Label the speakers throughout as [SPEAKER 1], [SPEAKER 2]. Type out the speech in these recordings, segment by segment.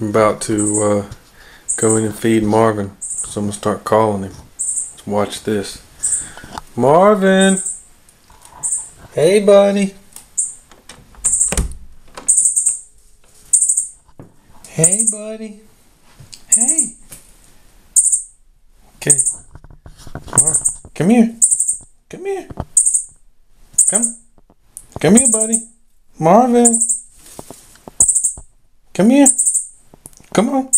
[SPEAKER 1] I'm about to go in and feed Marvin, so I'm gonna start calling him. Let's watch this. Marvin! Hey, buddy! Hey, buddy! Hey! Okay. Marvin, come here. Come here. Come. Come here, buddy. Marvin! Come here. Come on.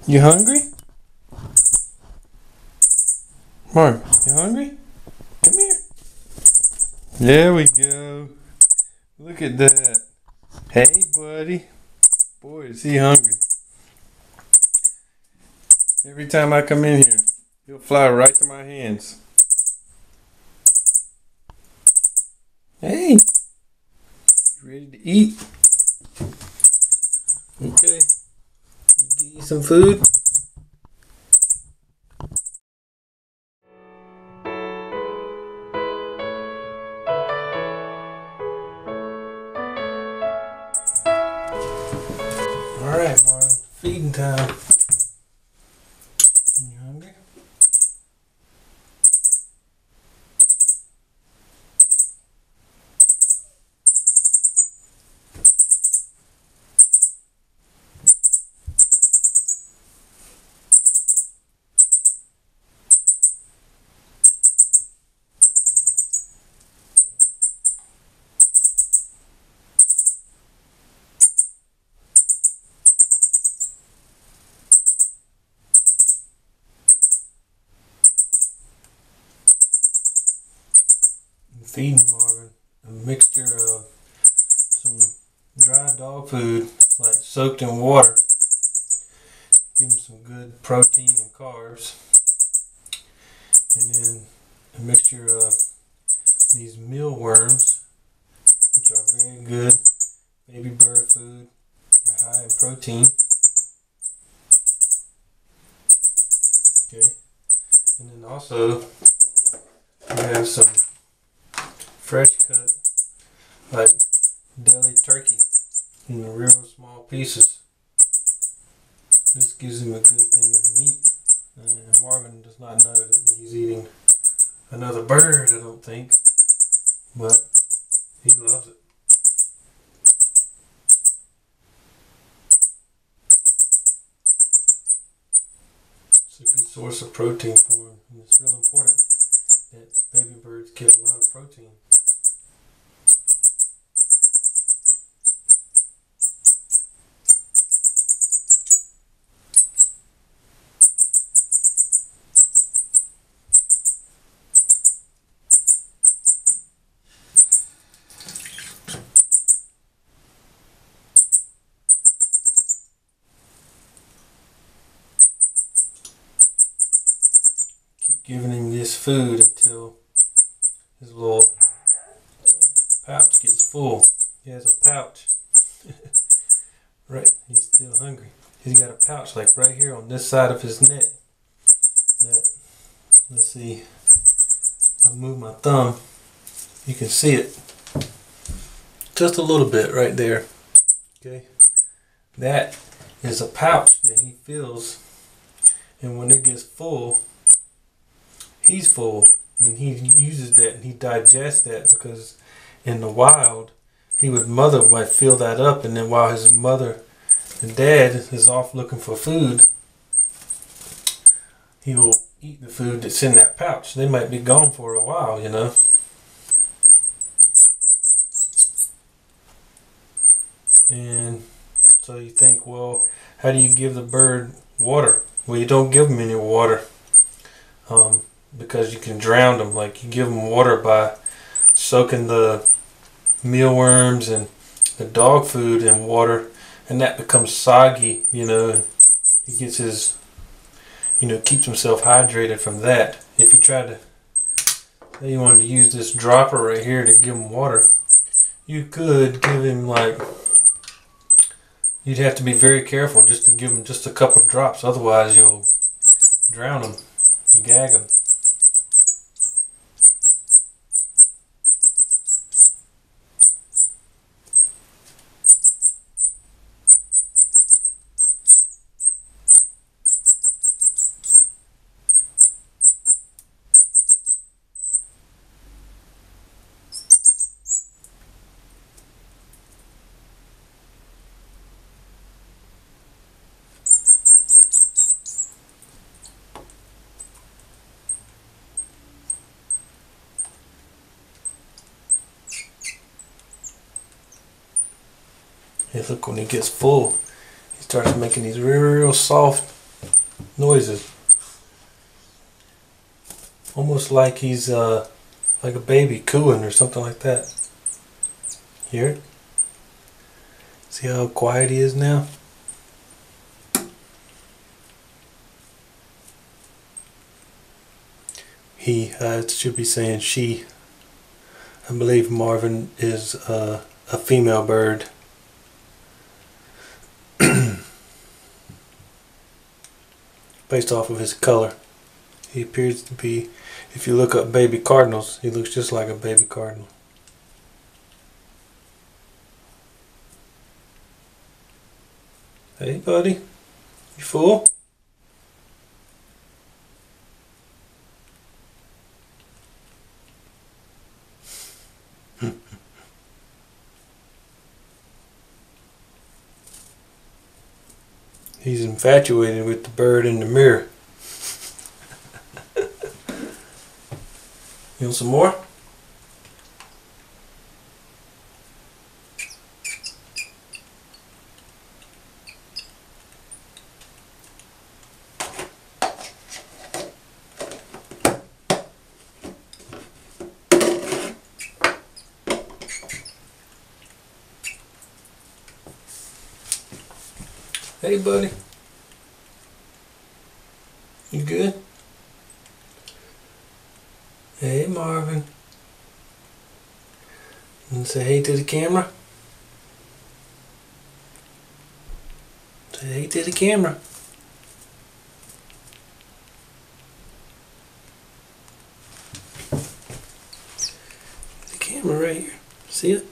[SPEAKER 1] You hungry? Marvin, you hungry? Come here. There we go. Look at that. Hey, buddy. Boy, is he hungry. Every time I come in here, he'll fly right to my hands. Hey. You ready to eat? Okay. Give you some food. Alright, Marvin. Feeding time. You hungry? Feeding Marvin a mixture of some dry dog food, like soaked in water. Give him some good protein and carbs. And then a mixture of these mealworms, which are very good baby bird food. They're high in protein. Okay. And then also we have some fresh cut, like deli turkey, in real small pieces. This gives him a good thing of meat. And Marvin does not know that he's eating another bird, I don't think, but he loves it. It's a good source of protein for him, and it's real important that baby birds get a lot of protein. Keep giving him this food until his little pouch gets full. He has a pouch. Right, he's still hungry. He's got a pouch like right here on this side of his neck. That, let's see, if I move my thumb, you can see it. Just a little bit right there. Okay, that is a pouch that he fills, and when it gets full, he's full, and he uses that and he digests that, because in the wild mother might fill that up, and then while his mother and dad is off looking for food, he will eat the food that's in that pouch. They might be gone for a while, you know. And so you think, well, how do you give the bird water? Well, you don't give them any water. because you can drown them. Like you give them water by soaking the mealworms and the dog food in water, and that becomes soggy, and he gets his, keeps himself hydrated from that. If you try to, say you wanted to use this dropper right here to give him water, you could give him you'd have to be very careful just to give him just a couple of drops, otherwise you'll drown him, you gag him. Hey, look, when he gets full, he starts making these real soft noises. Almost like he's like a baby cooing or something like that. Hear it? See how quiet he is now? He, should be saying she. I believe Marvin is a female bird. Based off of his color. He appears to be, if you look up baby cardinals, he looks just like a baby cardinal. Hey buddy, you full? He's infatuated with the bird in the mirror. You want some more? Hey buddy, you good? Hey Marvin, you want to say hey to the camera? Say hey to the camera. The camera right here, see it?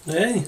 [SPEAKER 1] Hey.